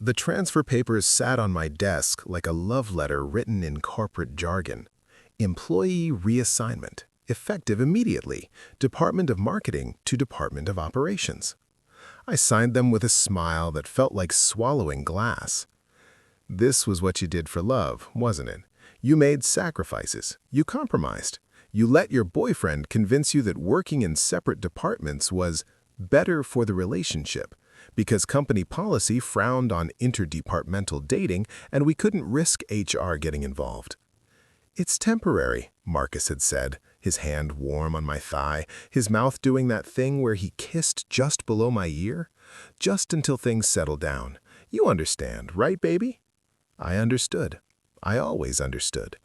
The transfer papers sat on my desk like a love letter written in corporate jargon. Employee reassignment, effective immediately, Department of Marketing to Department of Operations. I signed them with a smile that felt like swallowing glass. This was what you did for love, wasn't it? You made sacrifices. You compromised. You let your boyfriend convince you that working in separate departments was better for the relationship, because company policy frowned on interdepartmental dating and we couldn't risk HR getting involved. "It's temporary," Marcus had said, his hand warm on my thigh, his mouth doing that thing where he kissed just below my ear. "Just until things settle down. You understand, right, baby?" I understood. I always understood.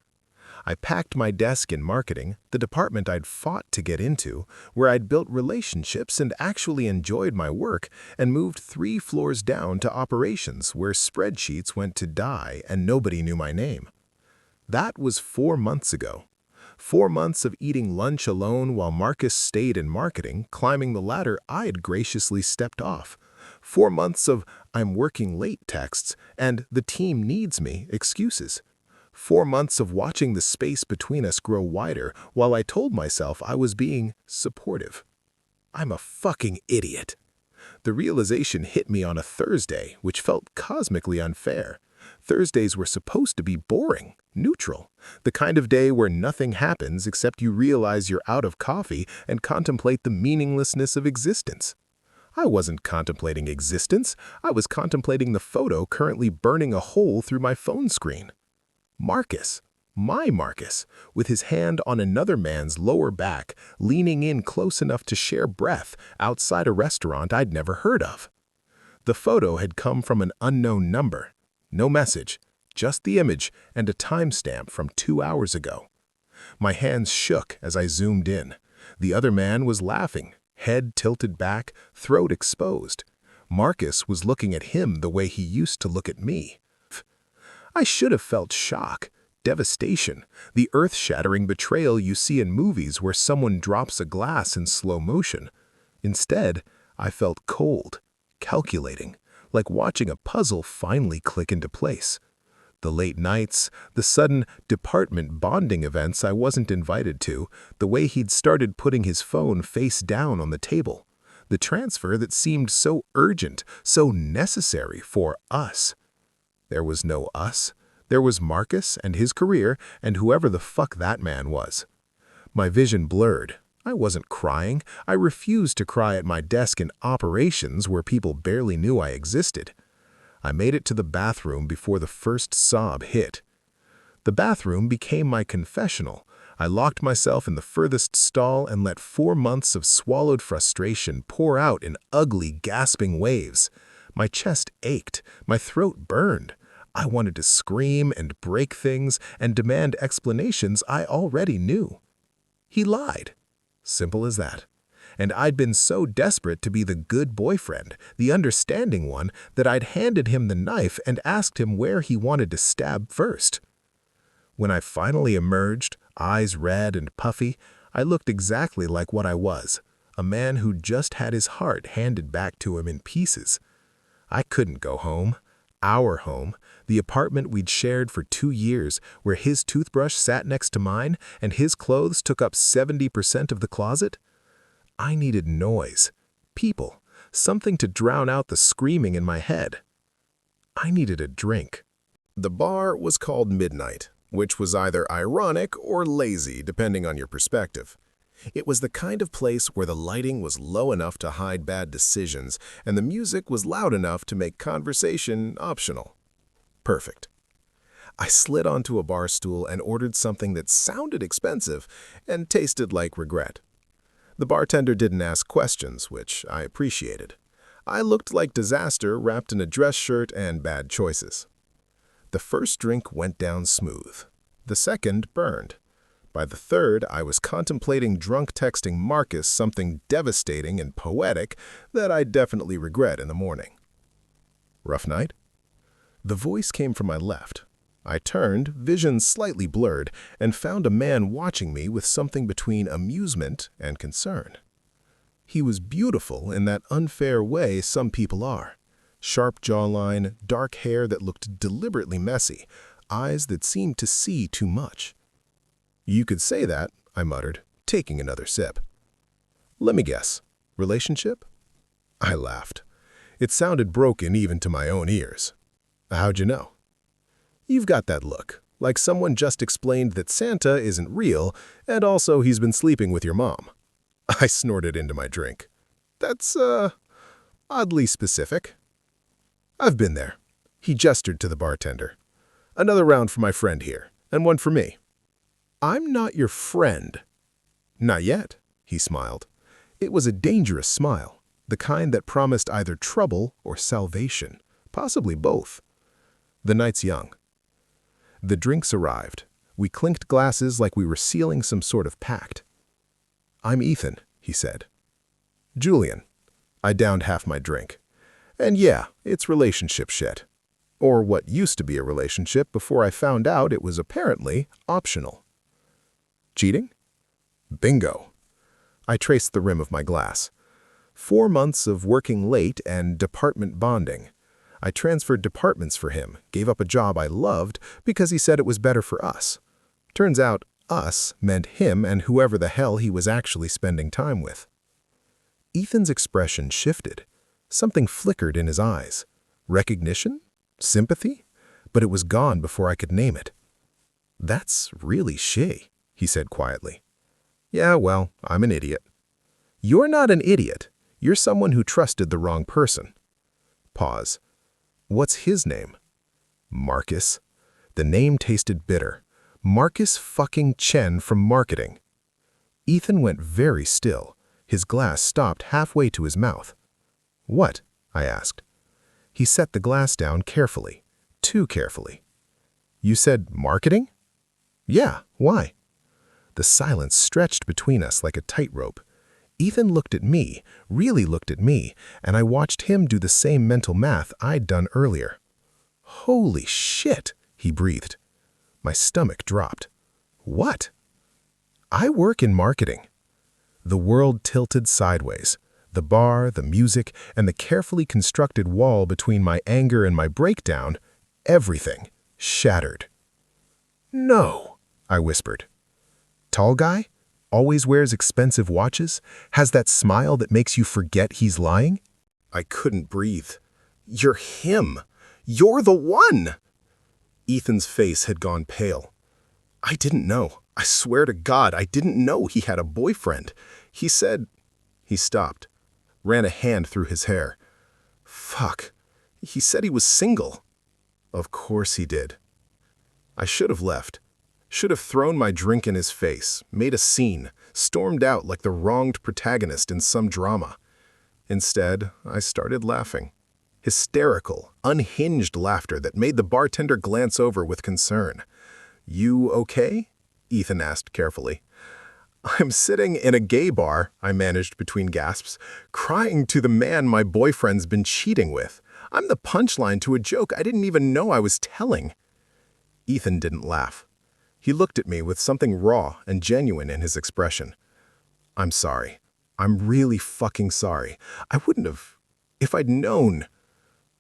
I packed my desk in marketing, the department I'd fought to get into, where I'd built relationships and actually enjoyed my work, and moved 3 floors down to operations, where spreadsheets went to die and nobody knew my name. That was 4 months ago. 4 months of eating lunch alone while Marcus stayed in marketing, climbing the ladder I had graciously stepped off. 4 months of "I'm working late" texts and "the team needs me" excuses. 4 months of watching the space between us grow wider while I told myself I was being supportive. I'm a fucking idiot. The realization hit me on a Thursday, which felt cosmically unfair. Thursdays were supposed to be boring, neutral, the kind of day where nothing happens except you realize you're out of coffee and contemplate the meaninglessness of existence. I wasn't contemplating existence. I was contemplating the photo currently burning a hole through my phone screen. Marcus, my Marcus, with his hand on another man's lower back, leaning in close enough to share breath outside a restaurant I'd never heard of. The photo had come from an unknown number. No message, just the image and a timestamp from 2 hours ago. My hands shook as I zoomed in. The other man was laughing, head tilted back, throat exposed. Marcus was looking at him the way he used to look at me. I should have felt shock, devastation, the earth-shattering betrayal you see in movies where someone drops a glass in slow motion. Instead, I felt cold, calculating, like watching a puzzle finally click into place. The late nights, the sudden department bonding events I wasn't invited to, the way he'd started putting his phone face down on the table, the transfer that seemed so urgent, so necessary for us. There was no us. There was Marcus and his career and whoever the fuck that man was. My vision blurred. I wasn't crying. I refused to cry at my desk in operations where people barely knew I existed. I made it to the bathroom before the first sob hit. The bathroom became my confessional. I locked myself in the furthest stall and let 4 months of swallowed frustration pour out in ugly, gasping waves. My chest ached. My throat burned. I wanted to scream and break things and demand explanations I already knew. He lied. Simple as that. And I'd been so desperate to be the good boyfriend, the understanding one, that I'd handed him the knife and asked him where he wanted to stab first. When I finally emerged, eyes red and puffy, I looked exactly like what I was, a man who'd just had his heart handed back to him in pieces. I couldn't go home. Our home, the apartment we'd shared for 2 years, where his toothbrush sat next to mine and his clothes took up 70% of the closet. I needed noise, people, something to drown out the screaming in my head. I needed a drink. The bar was called Midnight, which was either ironic or lazy, depending on your perspective. It was the kind of place where the lighting was low enough to hide bad decisions and the music was loud enough to make conversation optional. Perfect. I slid onto a bar stool and ordered something that sounded expensive and tasted like regret. The bartender didn't ask questions, which I appreciated. I looked like disaster wrapped in a dress shirt and bad choices. The first drink went down smooth. The second burned. By the third, I was contemplating drunk texting Marcus something devastating and poetic that I'd definitely regret in the morning. Rough night? The voice came from my left. I turned, vision slightly blurred, and found a man watching me with something between amusement and concern. He was beautiful in that unfair way some people are. Sharp jawline, dark hair that looked deliberately messy, eyes that seemed to see too much. "You could say that," I muttered, taking another sip. "Let me guess. Relationship?" I laughed. It sounded broken even to my own ears. "How'd you know?" "You've got that look, like someone just explained that Santa isn't real, and also he's been sleeping with your mom." I snorted into my drink. "That's, oddly specific." "I've been there." He gestured to the bartender. "Another round for my friend here, and one for me." "I'm not your friend." "Not yet," he smiled. It was a dangerous smile, the kind that promised either trouble or salvation, possibly both. The night's young. The drinks arrived. We clinked glasses like we were sealing some sort of pact. "I'm Ethan," he said. "Julian." I downed half my drink. "And yeah, it's relationship shit. Or what used to be a relationship before I found out it was apparently optional." "Cheating?" "Bingo." I traced the rim of my glass. 4 months of working late and department bonding. I transferred departments for him, gave up a job I loved because he said it was better for us. Turns out, us meant him and whoever the hell he was actually spending time with. Ethan's expression shifted. Something flickered in his eyes. Recognition? Sympathy? But it was gone before I could name it. "That's really she," he said quietly. "Yeah, well, I'm an idiot." "You're not an idiot. You're someone who trusted the wrong person." Pause. "What's his name?" "Marcus." The name tasted bitter. Marcus fucking Chen from marketing. Ethan went very still. His glass stopped halfway to his mouth. "What?" I asked. He set the glass down carefully. Too carefully. "You said marketing?" "Yeah, why?" The silence stretched between us like a tightrope. Ethan looked at me, really looked at me, and I watched him do the same mental math I'd done earlier. "Holy shit," he breathed. My stomach dropped. "What?" "I work in marketing." The world tilted sideways. The bar, the music, and the carefully constructed wall between my anger and my breakdown, everything shattered. "No," I whispered. "Tall guy? Always wears expensive watches? Has that smile that makes you forget he's lying?" I couldn't breathe. "You're him. You're the one!" Ethan's face had gone pale. "I didn't know. I swear to God, I didn't know he had a boyfriend. He said—" He stopped, ran a hand through his hair. "Fuck. He said he was single." Of course he did. I should have left. Should have thrown my drink in his face, made a scene, stormed out like the wronged protagonist in some drama. Instead, I started laughing. Hysterical, unhinged laughter that made the bartender glance over with concern. "You okay?" Ethan asked carefully. "I'm sitting in a gay bar," I managed between gasps, "crying to the man my boyfriend's been cheating with. I'm the punchline to a joke I didn't even know I was telling." Ethan didn't laugh. He looked at me with something raw and genuine in his expression. "I'm sorry. I'm really fucking sorry. I wouldn't have, if I'd known."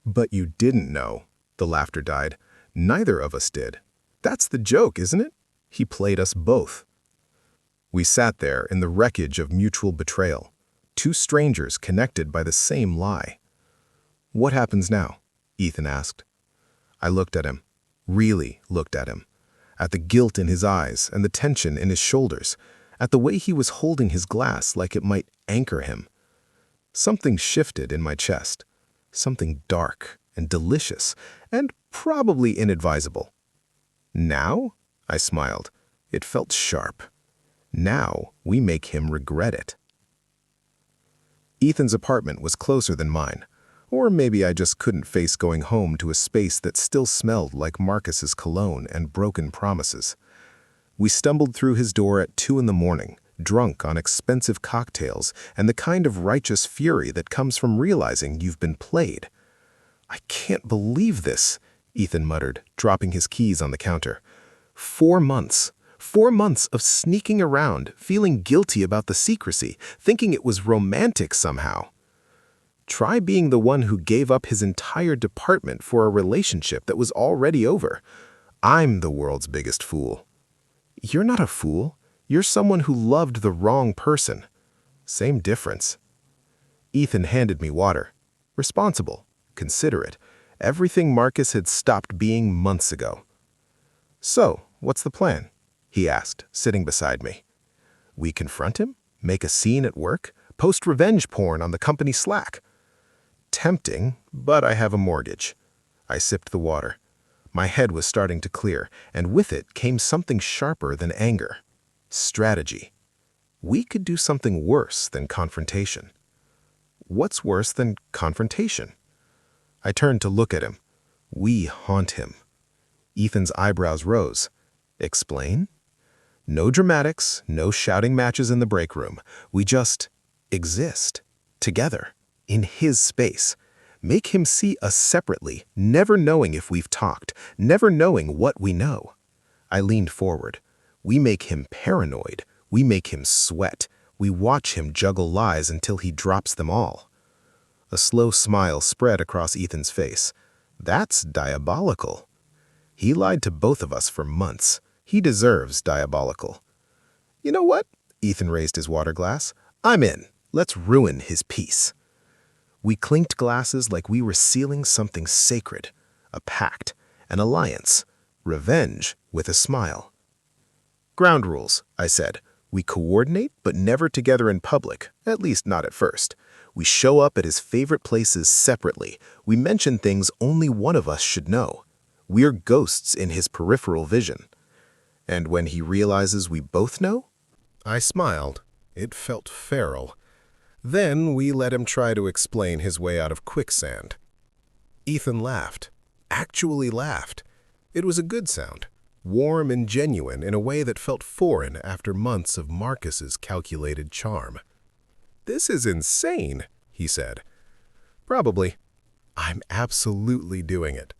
"But you didn't know." The laughter died. "Neither of us did. That's the joke, isn't it? He played us both." We sat there in the wreckage of mutual betrayal. Two strangers connected by the same lie. "What happens now?" Ethan asked. I looked at him. Really looked at him. At the guilt in his eyes and the tension in his shoulders, at the way he was holding his glass like it might anchor him. Something shifted in my chest, something dark and delicious and probably inadvisable. "Now?" I smiled. It felt sharp. "Now we make him regret it." Ethan's apartment was closer than mine. Or maybe I just couldn't face going home to a space that still smelled like Marcus's cologne and broken promises. We stumbled through his door at 2 in the morning, drunk on expensive cocktails and the kind of righteous fury that comes from realizing you've been played. "I can't believe this," Ethan muttered, dropping his keys on the counter. 4 months. 4 months of sneaking around, feeling guilty about the secrecy, thinking it was romantic somehow. Try being the one who gave up his entire department for a relationship that was already over. I'm the world's biggest fool. You're not a fool. You're someone who loved the wrong person. Same difference. Ethan handed me water. Responsible, considerate, everything Marcus had stopped being months ago. So, what's the plan? He asked, sitting beside me. We confront him? Make a scene at work? Post revenge porn on the company Slack? Tempting, but I have a mortgage. I sipped the water. My head was starting to clear, and with it came something sharper than anger. Strategy. We could do something worse than confrontation. What's worse than confrontation? I turned to look at him. We haunt him. Ethan's eyebrows rose. Explain? No dramatics, no shouting matches in the break room. We just exist, together, in his space. Make him see us separately, never knowing if we've talked, never knowing what we know. I leaned forward. We make him paranoid. We make him sweat. We watch him juggle lies until he drops them all. A slow smile spread across Ethan's face. That's diabolical. He lied to both of us for months. He deserves diabolical. You know what? Ethan raised his water glass. I'm in. Let's ruin his peace. We clinked glasses like we were sealing something sacred. A pact, an alliance, revenge with a smile. Ground rules, I said. We coordinate, but never together in public, at least not at first. We show up at his favorite places separately. We mention things only one of us should know. We're ghosts in his peripheral vision. And when he realizes we both know? I smiled. It felt feral. Then we let him try to explain his way out of quicksand. Ethan laughed. Actually laughed. It was a good sound. Warm and genuine in a way that felt foreign after months of Marcus's calculated charm. This is insane, he said. Probably. I'm absolutely doing it.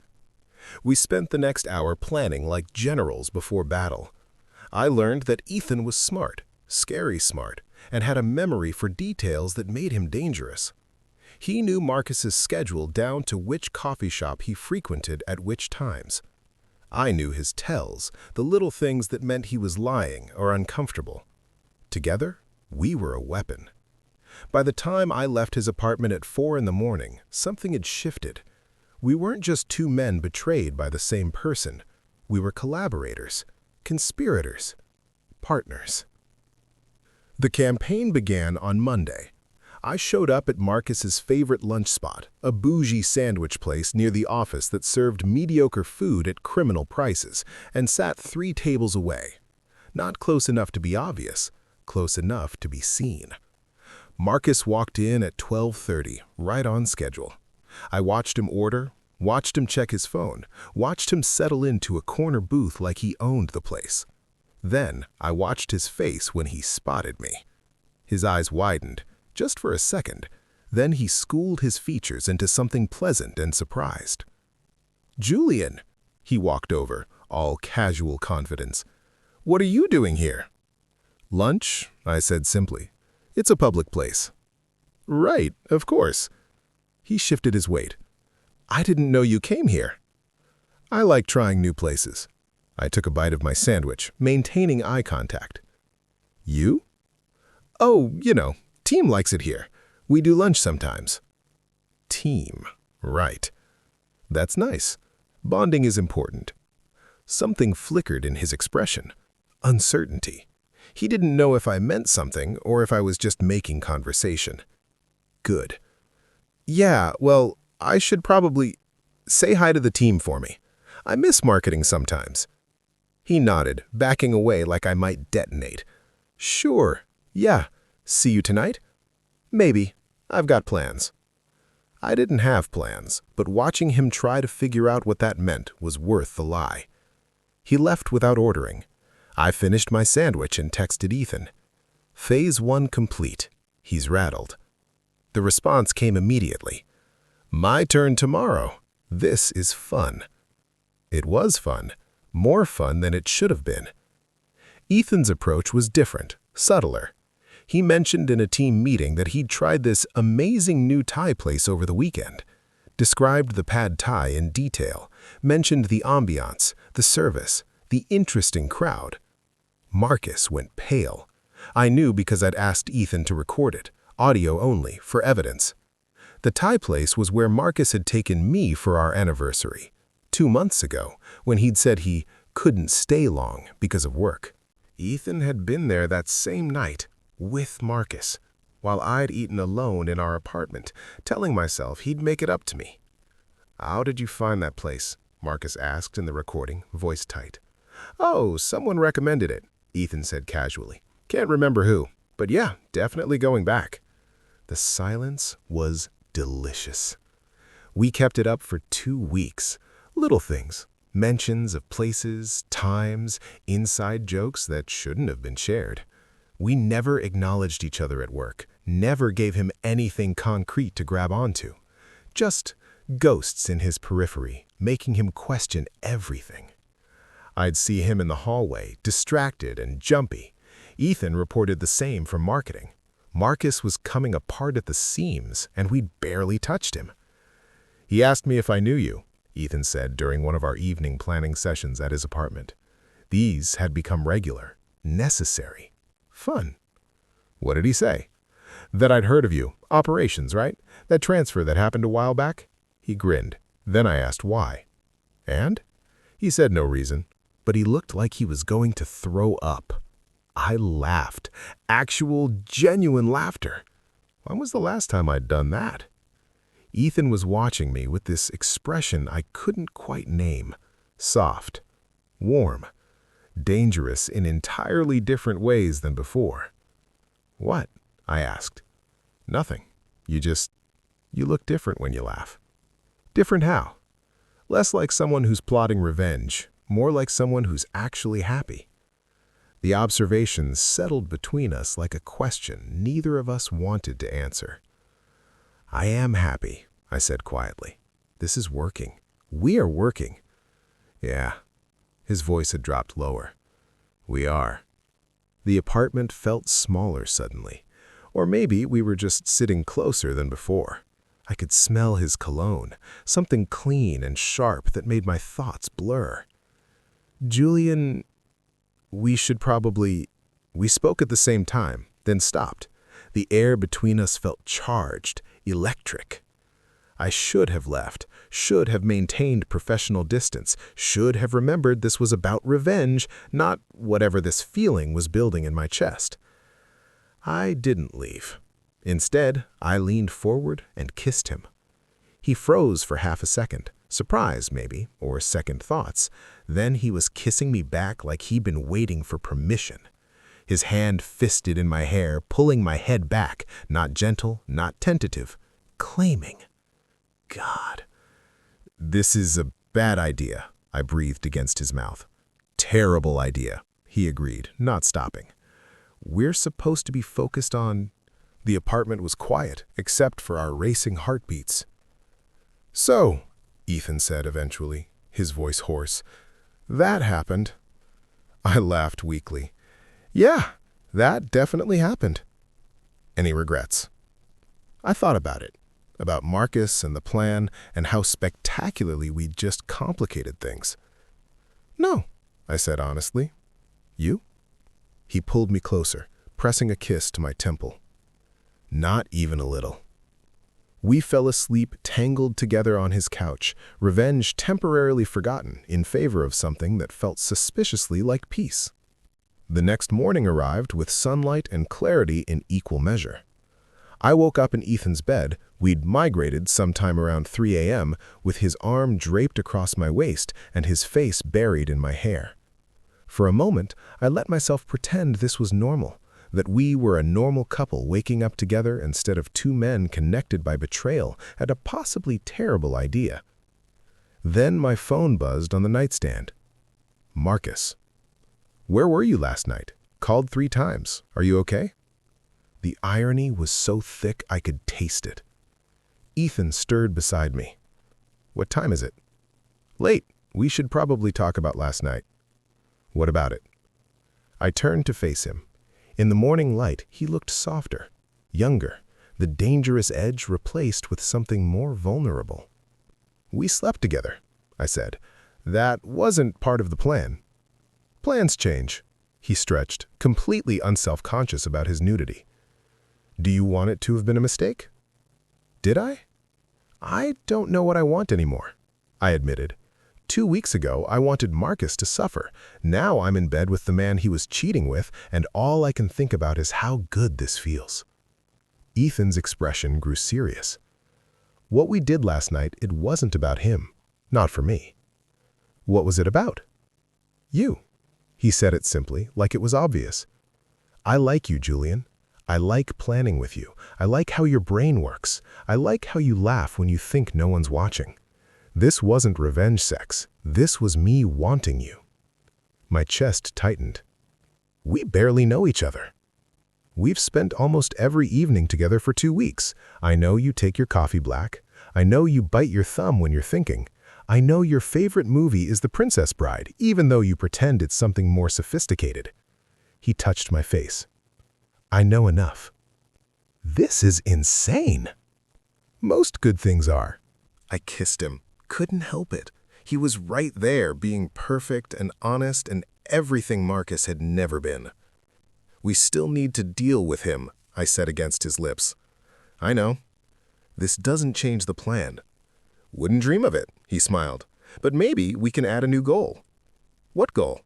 We spent the next hour planning like generals before battle. I learned that Ethan was smart, scary smart, and had a memory for details that made him dangerous. He knew Marcus's schedule down to which coffee shop he frequented at which times. I knew his tells, the little things that meant he was lying or uncomfortable. Together, we were a weapon. By the time I left his apartment at 4 in the morning, something had shifted. We weren't just two men betrayed by the same person. We were collaborators, conspirators, partners. The campaign began on Monday. I showed up at Marcus's favorite lunch spot, a bougie sandwich place near the office that served mediocre food at criminal prices, and sat 3 tables away. Not close enough to be obvious, close enough to be seen. Marcus walked in at 12:30, right on schedule. I watched him order, watched him check his phone, watched him settle into a corner booth like he owned the place. Then I watched his face when he spotted me. His eyes widened, just for a second. Then he schooled his features into something pleasant and surprised. Julian, he walked over, all casual confidence. What are you doing here? Lunch, I said simply. It's a public place. Right, of course. He shifted his weight. I didn't know you came here. I like trying new places. I took a bite of my sandwich, maintaining eye contact. You? Oh, Team likes it here. We do lunch sometimes. Team, right. That's nice. Bonding is important. Something flickered in his expression. Uncertainty. He didn't know if I meant something or if I was just making conversation. Good. Yeah, well, I should probably say hi to the team for me. I miss marketing sometimes. He nodded, backing away like I might detonate. Sure. Yeah. See you tonight? Maybe. I've got plans. I didn't have plans, but watching him try to figure out what that meant was worth the lie. He left without ordering. I finished my sandwich and texted Ethan. Phase 1 complete. He's rattled. The response came immediately. My turn tomorrow. This is fun. It was fun. More fun than it should have been. Ethan's approach was different, subtler. He mentioned in a team meeting that he'd tried this amazing new Thai place over the weekend. Described the pad Thai in detail, mentioned the ambiance, the service, the interesting crowd. Marcus went pale. I knew because I'd asked Ethan to record it, audio only, for evidence. The Thai place was where Marcus had taken me for our anniversary, 2 months ago, when he'd said he couldn't stay long because of work. Ethan had been there that same night, with Marcus, while I'd eaten alone in our apartment, telling myself he'd make it up to me. "How did you find that place?" Marcus asked in the recording, voice tight. "Oh, someone recommended it," Ethan said casually. "Can't remember who, but yeah, definitely going back." The silence was delicious. We kept it up for 2 weeks. Little things, mentions of places, times, inside jokes that shouldn't have been shared. We never acknowledged each other at work, never gave him anything concrete to grab onto. Just ghosts in his periphery, making him question everything. I'd see him in the hallway, distracted and jumpy. Ethan reported the same from marketing. Marcus was coming apart at the seams, and we'd barely touched him. "He asked me if I knew you," Ethan said during one of our evening planning sessions at his apartment. These had become regular, necessary, fun. "What did he say?" "That I'd heard of you. Operations, right? That transfer that happened a while back?" He grinned. Then I asked why. "And?" He said no reason, but he looked like he was going to throw up. I laughed. Actual, genuine laughter. When was the last time I'd done that? Ethan was watching me with this expression I couldn't quite name. Soft, warm, dangerous in entirely different ways than before. "What?" I asked. "Nothing. You look different when you laugh." "Different how?" "Less like someone who's plotting revenge, more like someone who's actually happy." The observations settled between us like a question neither of us wanted to answer. "I am happy," I said quietly. "This is working. We are working." "Yeah." His voice had dropped lower. "We are." The apartment felt smaller suddenly. Or maybe we were just sitting closer than before. I could smell his cologne, something clean and sharp that made my thoughts blur. "Julian, we spoke at the same time, then stopped. The air between us felt charged, electric. I should have left, should have maintained professional distance, should have remembered this was about revenge, not whatever this feeling was building in my chest. I didn't leave. Instead, I leaned forward and kissed him. He froze for half a second, surprise maybe, or second thoughts. Then he was kissing me back like he'd been waiting for permission. His hand fisted in my hair, pulling my head back, not gentle, not tentative, claiming. God. "This is a bad idea," I breathed against his mouth. "Terrible idea," he agreed, not stopping. "We're supposed to be focused on—" The apartment was quiet, except for our racing heartbeats. "So," Ethan said eventually, his voice hoarse, "that happened." I laughed weakly. "Yeah, that definitely happened." "Any regrets?" I thought about Marcus and the plan and how spectacularly we'd just complicated things. "No," I said honestly. "You?" He pulled me closer, pressing a kiss to my temple. Not even a little. We fell asleep tangled together on his couch, revenge temporarily forgotten in favor of something that felt suspiciously like peace. The next morning arrived with sunlight and clarity in equal measure. I woke up in Ethan's bed. We'd migrated sometime around 3 a.m. with his arm draped across my waist and his face buried in my hair. For a moment, I let myself pretend this was normal, that we were a normal couple waking up together instead of 2 men connected by betrayal at a possibly terrible idea. Then my phone buzzed on the nightstand. Marcus. "Where were you last night? Called 3 times. Are you okay?" The irony was so thick I could taste it. Ethan stirred beside me. "What time is it?" "Late. We should probably talk about last night." "What about it?" I turned to face him. In the morning light, he looked softer, younger, the dangerous edge replaced with something more vulnerable. "We slept together," I said. "That wasn't part of the plan." "Plans change," he stretched, completely unself-conscious about his nudity. "Do you want it to have been a mistake?" "Did I?" "I don't know what I want anymore," I admitted. 2 weeks ago, I wanted Marcus to suffer. Now I'm in bed with the man he was cheating with, and all I can think about is how good this feels. Ethan's expression grew serious. "What we did last night, it wasn't about him. Not for me." "What was it about?" "You." He said it simply, like it was obvious. "I like you, Julian. I like planning with you. I like how your brain works. I like how you laugh when you think no one's watching. This wasn't revenge sex. This was me wanting you." My chest tightened. "We barely know each other." "We've spent almost every evening together for 2 weeks. I know you take your coffee black. I know you bite your thumb when you're thinking. I know your favorite movie is The Princess Bride, even though you pretend it's something more sophisticated." He touched my face. "I know enough." "This is insane." "Most good things are." I kissed him. Couldn't help it. He was right there, being perfect and honest and everything Marcus had never been. "We still need to deal with him," I said against his lips. "I know. This doesn't change the plan." "Wouldn't dream of it," he smiled. "But maybe we can add a new goal." "What goal?"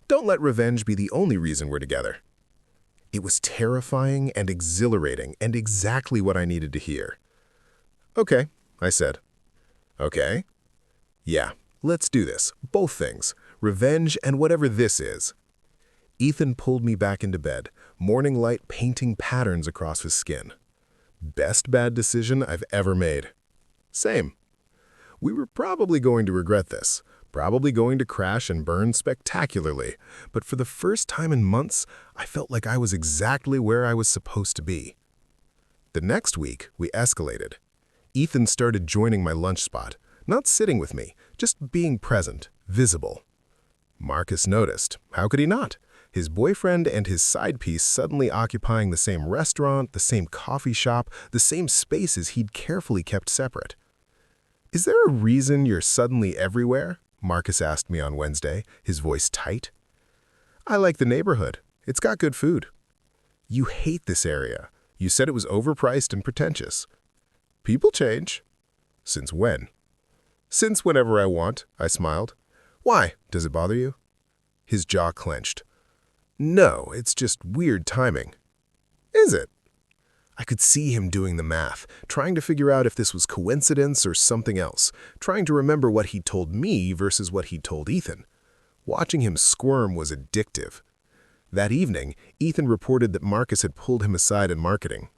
"Don't let revenge be the only reason we're together." It was terrifying and exhilarating and exactly what I needed to hear. "Okay," I said. "Okay?" "Yeah, let's do this. Both things. Revenge and whatever this is." Ethan pulled me back into bed, morning light painting patterns across his skin. Best bad decision I've ever made. Same. We were probably going to regret this, probably going to crash and burn spectacularly, but for the first time in months, I felt like I was exactly where I was supposed to be. The next week, we escalated. Ethan started joining my lunch spot, not sitting with me, just being present, visible. Marcus noticed. How could he not? His boyfriend and his side piece suddenly occupying the same restaurant, the same coffee shop, the same spaces he'd carefully kept separate. "Is there a reason you're suddenly everywhere?" Marcus asked me on Wednesday, his voice tight. "I like the neighborhood. It's got good food." "You hate this area. You said it was overpriced and pretentious." "People change." "Since when?" "Since whenever I want," I smiled. "Why? Does it bother you?" His jaw clenched. "No, it's just weird timing." "Is it?" I could see him doing the math, trying to figure out if this was coincidence or something else, trying to remember what he'd told me versus what he'd told Ethan. Watching him squirm was addictive. That evening, Ethan reported that Marcus had pulled him aside in marketing.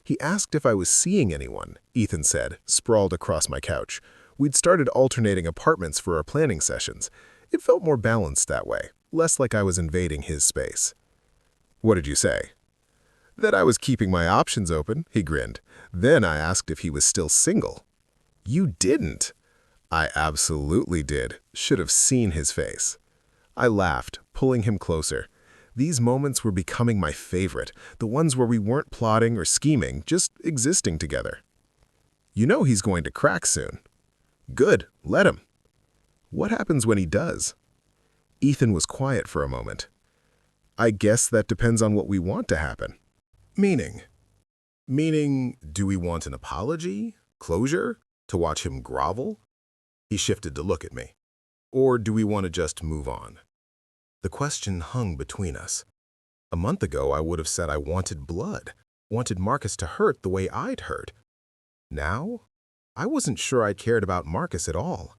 He asked if I was seeing anyone, Ethan said, sprawled across my couch. We'd started alternating apartments for our planning sessions. It felt more balanced that way, less like I was invading his space. "What did you say?" "That I was keeping my options open," he grinned. Then I asked if he was still single. "You didn't." I absolutely did. Should have seen his face. I laughed, pulling him closer. These moments were becoming my favorite, the ones where we weren't plotting or scheming, just existing together. "You know he's going to crack soon." "Good, let him." "What happens when he does?" Ethan was quiet for a moment. "I guess that depends on what we want to happen." "Meaning?" "Meaning, do we want an apology? Closure? To watch him grovel?" He shifted to look at me. "Or do we want to just move on?" The question hung between us. A month ago, I would have said I wanted blood, wanted Marcus to hurt the way I'd hurt. Now, I wasn't sure I cared about Marcus at all.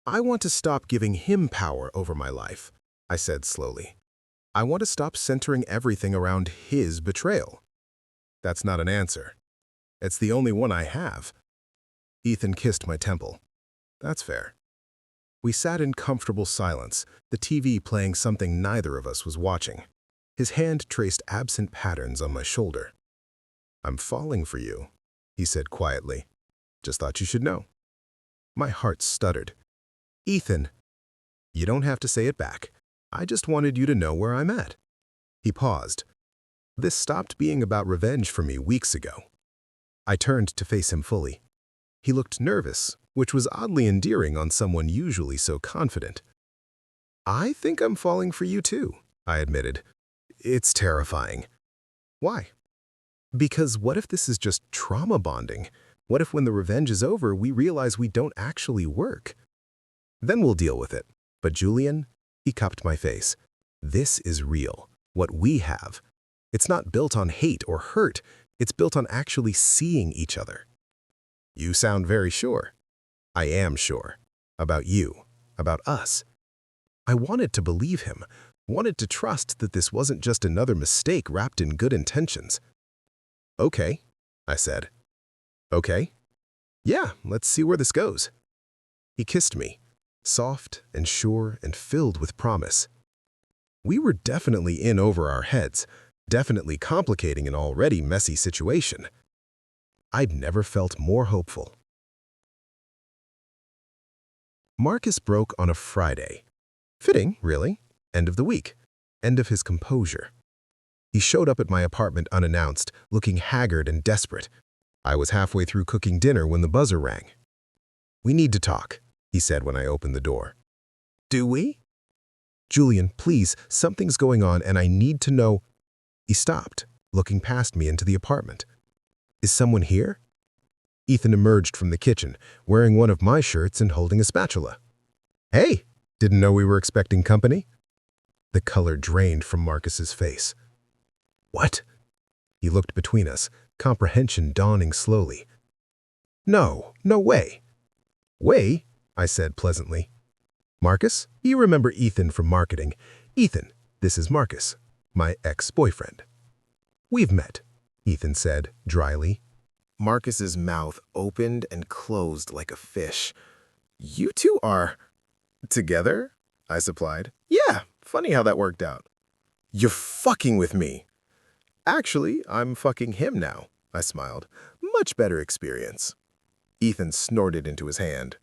"I want to stop giving him power over my life," I said slowly. "I want to stop centering everything around his betrayal." "That's not an answer. It's the only one I have." Ethan kissed my temple. "That's fair." We sat in comfortable silence, the TV playing something neither of us was watching. His hand traced absent patterns on my shoulder. "I'm falling for you," he said quietly. "Just thought you should know." My heart stuttered. "Ethan." "You don't have to say it back. I just wanted you to know where I'm at." He paused. This stopped being about revenge for me weeks ago. I turned to face him fully. He looked nervous, which was oddly endearing on someone usually so confident. I think I'm falling for you too, I admitted. It's terrifying. Why? Because what if this is just trauma bonding? What if when the revenge is over, we realize we don't actually work? Then we'll deal with it. But Julian, he cupped my face. This is real. What we have. It's not built on hate or hurt. It's built on actually seeing each other. You sound very sure. I am sure. About you. About us. I wanted to believe him. Wanted to trust that this wasn't just another mistake wrapped in good intentions. Okay, I said. Okay. Yeah, let's see where this goes. He kissed me, soft and sure and filled with promise. We were definitely in over our heads, definitely complicating an already messy situation. I'd never felt more hopeful. Marcus broke on a Friday. Fitting, really. End of the week. End of his composure. He showed up at my apartment unannounced, looking haggard and desperate. I was halfway through cooking dinner when the buzzer rang. We need to talk, he said when I opened the door. Do we? Julian, please, something's going on and I need to know. He stopped, looking past me into the apartment. Is someone here? Ethan emerged from the kitchen, wearing one of my shirts and holding a spatula. Hey, didn't know we were expecting company? The color drained from Marcus's face. What? He looked between us, comprehension dawning slowly. No way. Way, I said pleasantly. Marcus, you remember Ethan from marketing. Ethan, this is Marcus, my ex-boyfriend. We've met, Ethan said dryly. Marcus's mouth opened and closed like a fish. You two are together? I supplied. Yeah, funny how that worked out. You're fucking with me. Actually, I'm fucking him now, I smiled. Much better experience. Ethan snorted into his hand.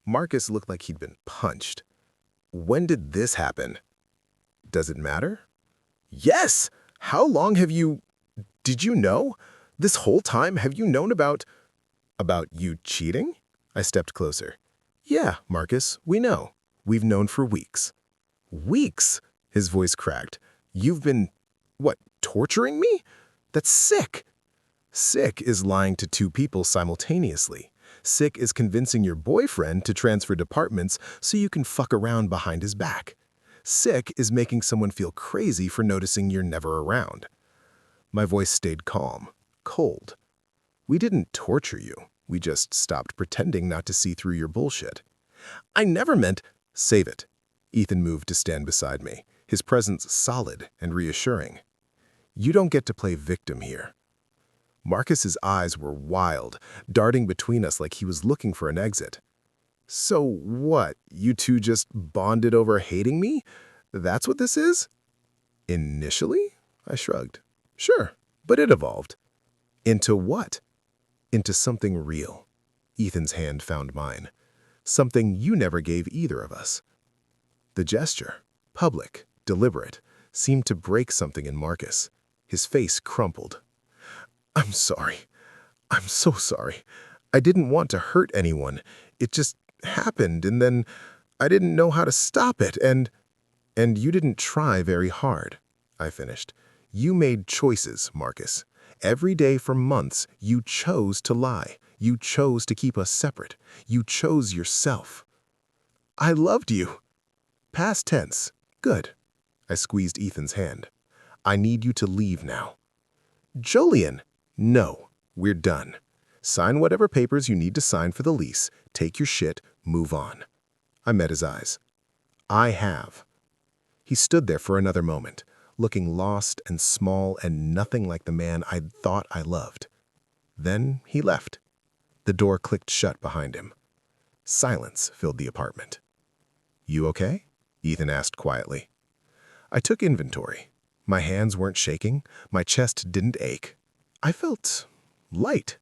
Marcus looked like he'd been punched. When did this happen? Does it matter? Yes! How long have you... Did you know? This whole time have you known about you cheating? I stepped closer. Yeah, Marcus, we know. We've known for weeks. Weeks? His voice cracked. You've been, what, torturing me? That's sick. Sick is lying to two people simultaneously. Sick is convincing your boyfriend to transfer departments so you can fuck around behind his back. Sick is making someone feel crazy for noticing you're never around. My voice stayed calm, cold. We didn't torture you. We just stopped pretending not to see through your bullshit. I never meant... Save it. Ethan moved to stand beside me, his presence solid and reassuring. You don't get to play victim here. Marcus's eyes were wild, darting between us like he was looking for an exit. So what, you two just bonded over hating me? That's what this is? Initially? I shrugged. Sure, but it evolved. Into what? Into something real. Ethan's hand found mine. Something you never gave either of us. The gesture, public, deliberate, seemed to break something in Marcus. His face crumpled. I'm sorry. I'm so sorry. I didn't want to hurt anyone. It just happened, and then I didn't know how to stop it, and you didn't try very hard, I finished. You made choices, Marcus. Every day for months, you chose to lie. You chose to keep us separate. You chose yourself. I loved you. Past tense. Good. I squeezed Ethan's hand. I need you to leave now. Julian. No, we're done. Sign whatever papers you need to sign for the lease. Take your shit. Move on. I met his eyes. I have. He stood there for another moment, looking lost and small and nothing like the man I'd thought I loved. Then he left. The door clicked shut behind him. Silence filled the apartment. You okay? Ethan asked quietly. I took inventory. My hands weren't shaking. My chest didn't ache. I felt light.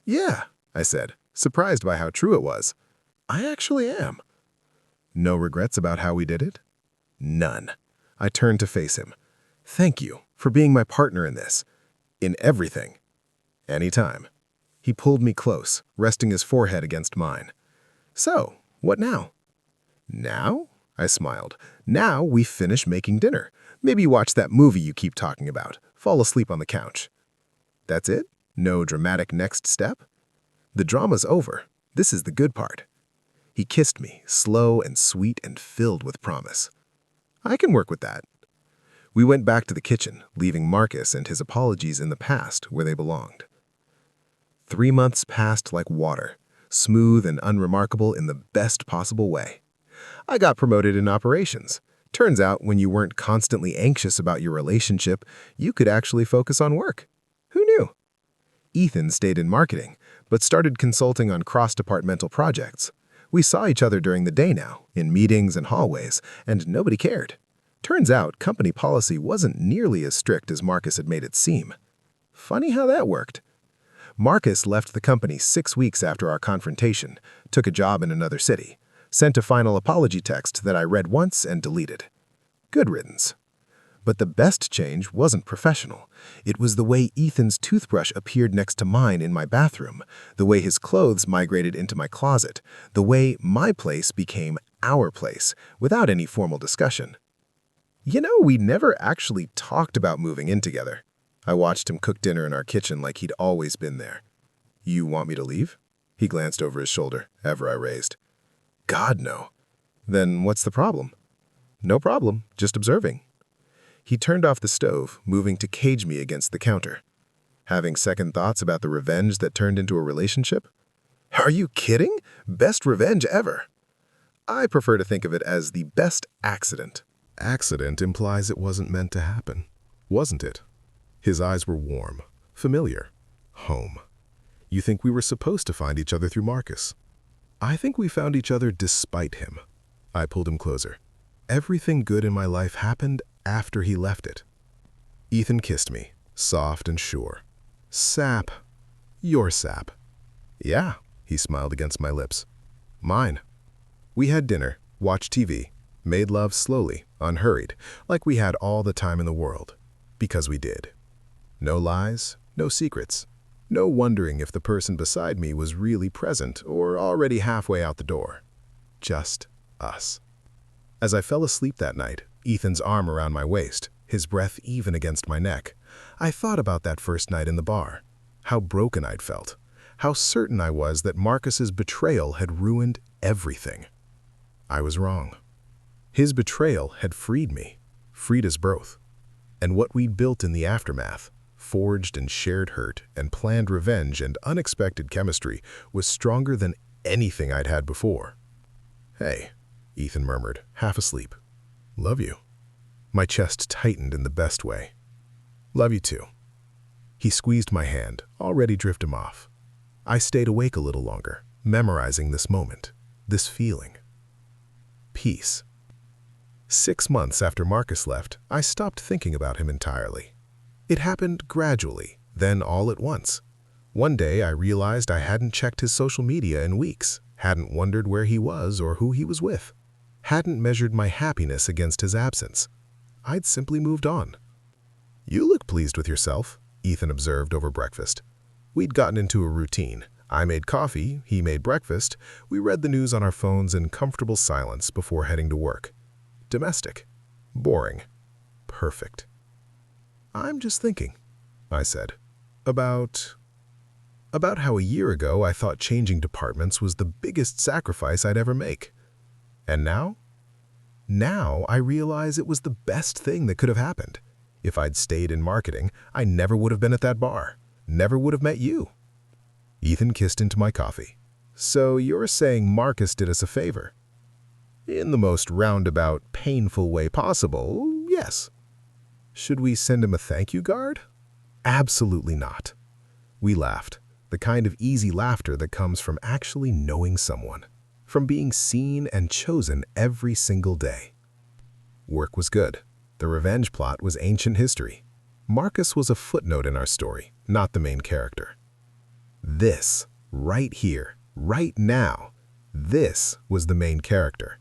Yeah, I said, surprised by how true it was. I actually am. No regrets about how we did it? None. I turned to face him. Thank you for being my partner in this. In everything. Anytime. He pulled me close, resting his forehead against mine. So, what now? Now? I smiled. Now we finish making dinner. Maybe watch that movie you keep talking about. Fall asleep on the couch. That's it? No dramatic next step? The drama's over. This is the good part. He kissed me, slow and sweet and filled with promise. I can work with that. We went back to the kitchen, leaving Marcus and his apologies in the past where they belonged. 3 months passed like water, smooth and unremarkable in the best possible way. I got promoted in operations. Turns out when you weren't constantly anxious about your relationship, you could actually focus on work. Who knew? Ethan stayed in marketing, but started consulting on cross-departmental projects. We saw each other during the day now, in meetings and hallways, and nobody cared. Turns out company policy wasn't nearly as strict as Marcus had made it seem. Funny how that worked. Marcus left the company 6 weeks after our confrontation, took a job in another city, sent a final apology text that I read once and deleted. Good riddance. But the best change wasn't professional. It was the way Ethan's toothbrush appeared next to mine in my bathroom, the way his clothes migrated into my closet, the way my place became our place, without any formal discussion. You know, we never actually talked about moving in together. I watched him cook dinner in our kitchen like he'd always been there. You want me to leave? He glanced over his shoulder, ever I raised. God, no. Then what's the problem? No problem, just observing. He turned off the stove, moving to cage me against the counter. Having second thoughts about the revenge that turned into a relationship? Are you kidding? Best revenge ever. I prefer to think of it as the best accident. Accident implies it wasn't meant to happen, wasn't it? His eyes were warm, familiar, home. You think we were supposed to find each other through Marcus? I think we found each other despite him. I pulled him closer. Everything good in my life happened after he left it. Ethan kissed me, soft and sure. Sap. Your sap. Yeah, he smiled against my lips. Mine. We had dinner, watched TV, made love slowly, unhurried, like we had all the time in the world. Because we did. No lies, no secrets. No wondering if the person beside me was really present or already halfway out the door. Just us. As I fell asleep that night, Ethan's arm around my waist, his breath even against my neck, I thought about that first night in the bar. How broken I'd felt. How certain I was that Marcus's betrayal had ruined everything. I was wrong. His betrayal had freed me, freed us both. And what we'd built in the aftermath, forged and shared hurt and planned revenge and unexpected chemistry, was stronger than anything I'd had before. Hey, Ethan murmured, half asleep. Love you. My chest tightened in the best way. Love you too. He squeezed my hand, already drifting off. I stayed awake a little longer, memorizing this moment, this feeling. Peace. 6 months after Marcus left, I stopped thinking about him entirely. It happened gradually, then all at once. One day I realized I hadn't checked his social media in weeks, hadn't wondered where he was or who he was with, hadn't measured my happiness against his absence. I'd simply moved on. You look pleased with yourself, Ethan observed over breakfast. We'd gotten into a routine. I made coffee, he made breakfast, we read the news on our phones in comfortable silence before heading to work. Domestic. Boring. Perfect. I'm just thinking, I said, about how a year ago I thought changing departments was the biggest sacrifice I'd ever make. And now? Now I realize it was the best thing that could have happened. If I'd stayed in marketing, I never would have been at that bar, never would have met you. Ethan kissed into my coffee. So you're saying Marcus did us a favor? In the most roundabout, painful way possible, yes. Should we send him a thank you card? Absolutely not. We laughed, the kind of easy laughter that comes from actually knowing someone, from being seen and chosen every single day. Work was good. The revenge plot was ancient history. Marcus was a footnote in our story, not the main character. This, right here, right now, this was the main character.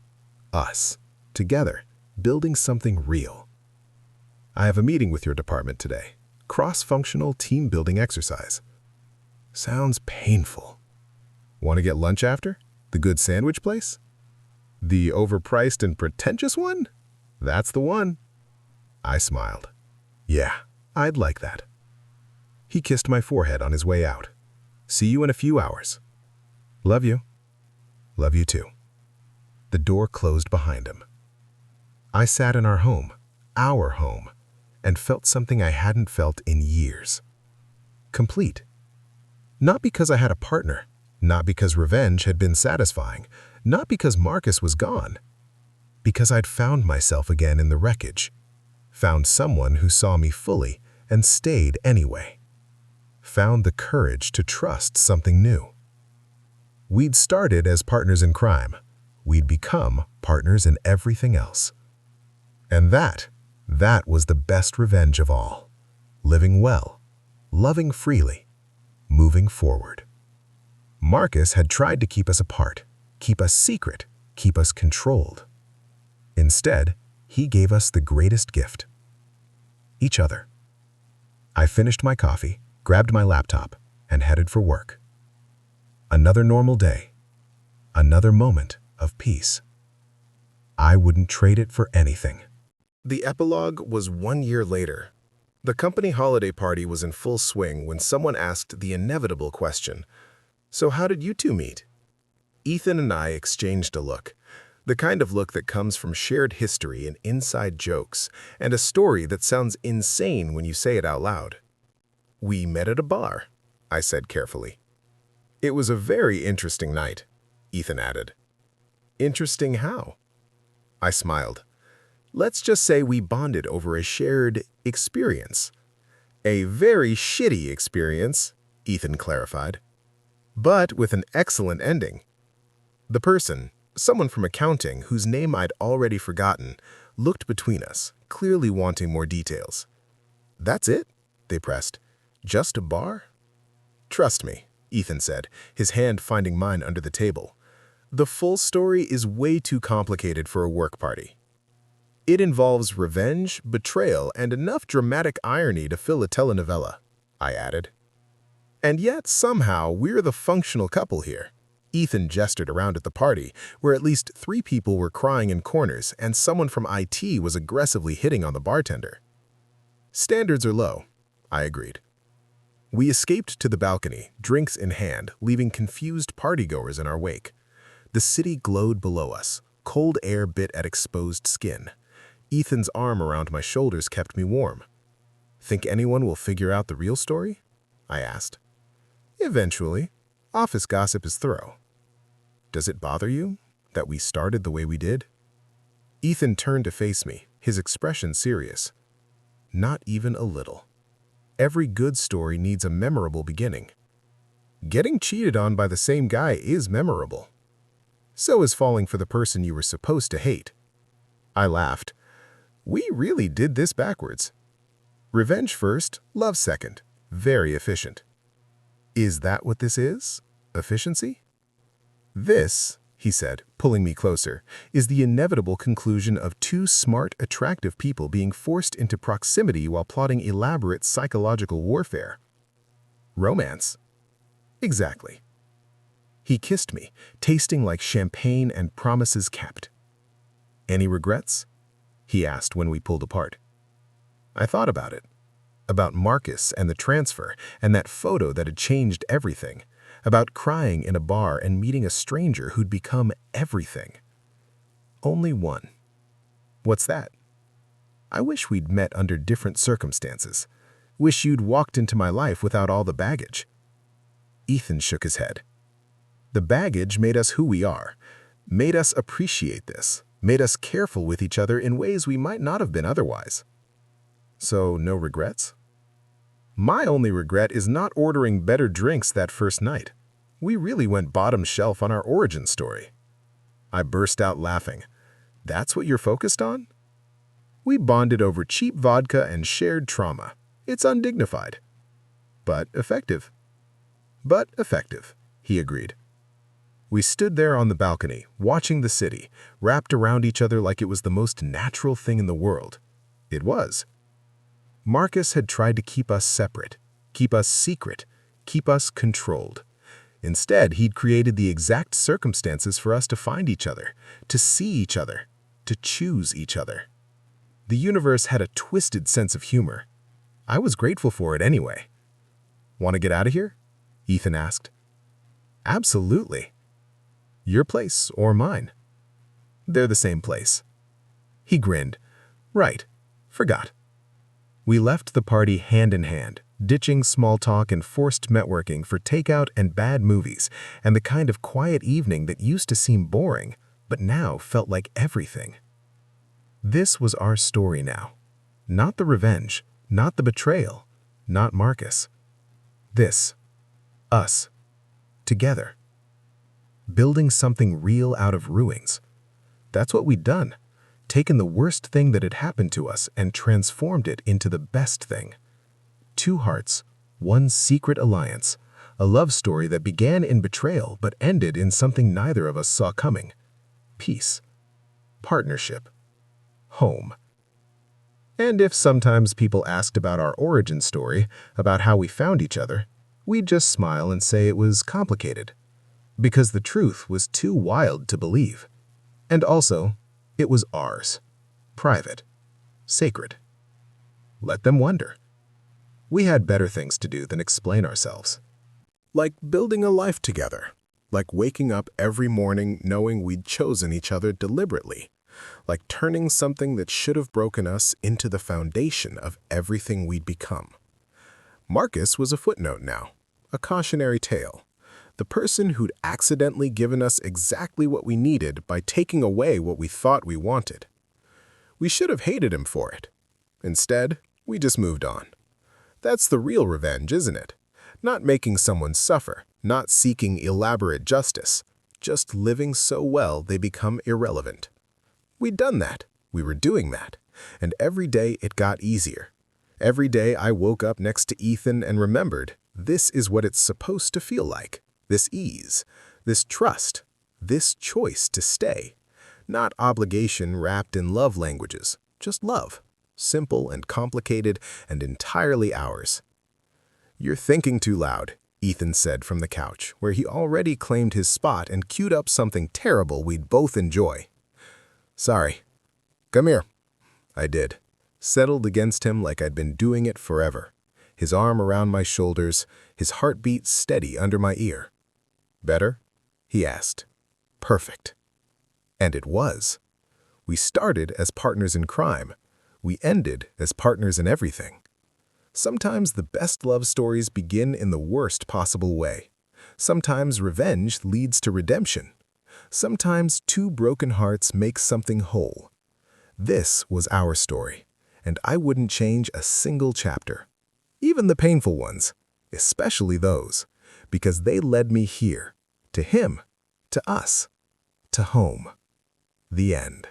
Us, together, building something real. I have a meeting with your department today. Cross-functional team-building exercise. Sounds painful. Want to get lunch after? The good sandwich place? The overpriced and pretentious one? That's the one. I smiled. Yeah, I'd like that. He kissed my forehead on his way out. See you in a few hours. Love you. Love you too. The door closed behind him. I sat in our home, and felt something I hadn't felt in years. Complete. Not because I had a partner, not because revenge had been satisfying, not because Marcus was gone. Because I'd found myself again in the wreckage. Found someone who saw me fully and stayed anyway. Found the courage to trust something new. We'd started as partners in crime. We'd become partners in everything else. And that was the best revenge of all. Living well, loving freely, moving forward. Marcus had tried to keep us apart, keep us secret, keep us controlled. Instead, he gave us the greatest gift. Each other. I finished my coffee, grabbed my laptop, and headed for work. Another normal day. Another moment of peace. I wouldn't trade it for anything. The epilogue was 1 year later. The company holiday party was in full swing when someone asked the inevitable question, "So how did you two meet?" Ethan and I exchanged a look. The kind of look that comes from shared history and inside jokes, and a story that sounds insane when you say it out loud. "We met at a bar," I said carefully. "It was a very interesting night," Ethan added. "Interesting how?" I smiled. "Let's just say we bonded over a shared experience." "A very shitty experience," Ethan clarified. "But with an excellent ending." The person, someone from accounting whose name I'd already forgotten, looked between us, clearly wanting more details. "That's it?" they pressed. "Just a bar?" "Trust me," Ethan said, his hand finding mine under the table. "The full story is way too complicated for a work party. It involves revenge, betrayal, and enough dramatic irony to fill a telenovela," I added. "And yet, somehow, we're the functional couple here." Ethan gestured around at the party, where at least 3 people were crying in corners and someone from IT was aggressively hitting on the bartender. "Standards are low," I agreed. We escaped to the balcony, drinks in hand, leaving confused partygoers in our wake. The city glowed below us. Cold air bit at exposed skin. Ethan's arm around my shoulders kept me warm. "Think anyone will figure out the real story?" I asked. "Eventually. Office gossip is thorough." "Does it bother you that we started the way we did?" Ethan turned to face me, his expression serious. "Not even a little. Every good story needs a memorable beginning. Getting cheated on by the same guy is memorable. So is falling for the person you were supposed to hate." I laughed. "We really did this backwards. Revenge first, love second. Very efficient." "Is that what this is? Efficiency?" "This," he said, pulling me closer, "is the inevitable conclusion of 2 smart, attractive people being forced into proximity while plotting elaborate psychological warfare." "Romance." "Exactly." He kissed me, tasting like champagne and promises kept. "Any regrets?" he asked when we pulled apart. I thought about it. About Marcus and the transfer and that photo that had changed everything. About crying in a bar and meeting a stranger who'd become everything. Only one. "What's that?" "I wish we'd met under different circumstances. Wish you'd walked into my life without all the baggage." Ethan shook his head. "The baggage made us who we are, made us appreciate this, made us careful with each other in ways we might not have been otherwise." "So, no regrets?" "My only regret is not ordering better drinks that first night. We really went bottom shelf on our origin story." I burst out laughing. "That's what you're focused on?" "We bonded over cheap vodka and shared trauma. It's undignified." "But effective." "But effective," he agreed. We stood there on the balcony, watching the city, wrapped around each other like it was the most natural thing in the world. It was. Marcus had tried to keep us separate, keep us secret, keep us controlled. Instead, he'd created the exact circumstances for us to find each other, to see each other, to choose each other. The universe had a twisted sense of humor. I was grateful for it anyway. "Want to get out of here?" Ethan asked. "Absolutely." "Your place or mine?" "They're the same place." He grinned. "Right. Forgot." We left the party hand in hand, ditching small talk and forced networking for takeout and bad movies, and the kind of quiet evening that used to seem boring, but now felt like everything. This was our story now. Not the revenge, not the betrayal, not Marcus. This. Us. Together. Building something real out of ruins. That's what we'd done. Taken the worst thing that had happened to us and transformed it into the best thing. Two hearts, one secret alliance, a love story that began in betrayal but ended in something neither of us saw coming. Peace. Partnership. Home. And if sometimes people asked about our origin story, about how we found each other, we'd just smile and say it was complicated. Because the truth was too wild to believe. And also, it was ours. Private. Sacred. Let them wonder. We had better things to do than explain ourselves. Like building a life together. Like waking up every morning knowing we'd chosen each other deliberately. Like turning something that should have broken us into the foundation of everything we'd become. Marcus was a footnote now, a cautionary tale. The person who'd accidentally given us exactly what we needed by taking away what we thought we wanted. We should have hated him for it. Instead, we just moved on. That's the real revenge, isn't it? Not making someone suffer, not seeking elaborate justice, just living so well they become irrelevant. We'd done that. We were doing that. And every day it got easier. Every day I woke up next to Ethan and remembered, this is what it's supposed to feel like. This ease, this trust, this choice to stay. Not obligation wrapped in love languages, just love. Simple and complicated and entirely ours. "You're thinking too loud," Ethan said from the couch, where he already claimed his spot and queued up something terrible we'd both enjoy. "Sorry. Come here." I did, settled against him like I'd been doing it forever, his arm around my shoulders, his heartbeat steady under my ear. "Better?" he asked. Perfect. And it was. We started as partners in crime. We ended as partners in everything. Sometimes the best love stories begin in the worst possible way. Sometimes revenge leads to redemption. Sometimes two broken hearts make something whole. This was our story, and I wouldn't change a single chapter. Even the painful ones, especially those, because they led me here, to him, to us, to home. The end.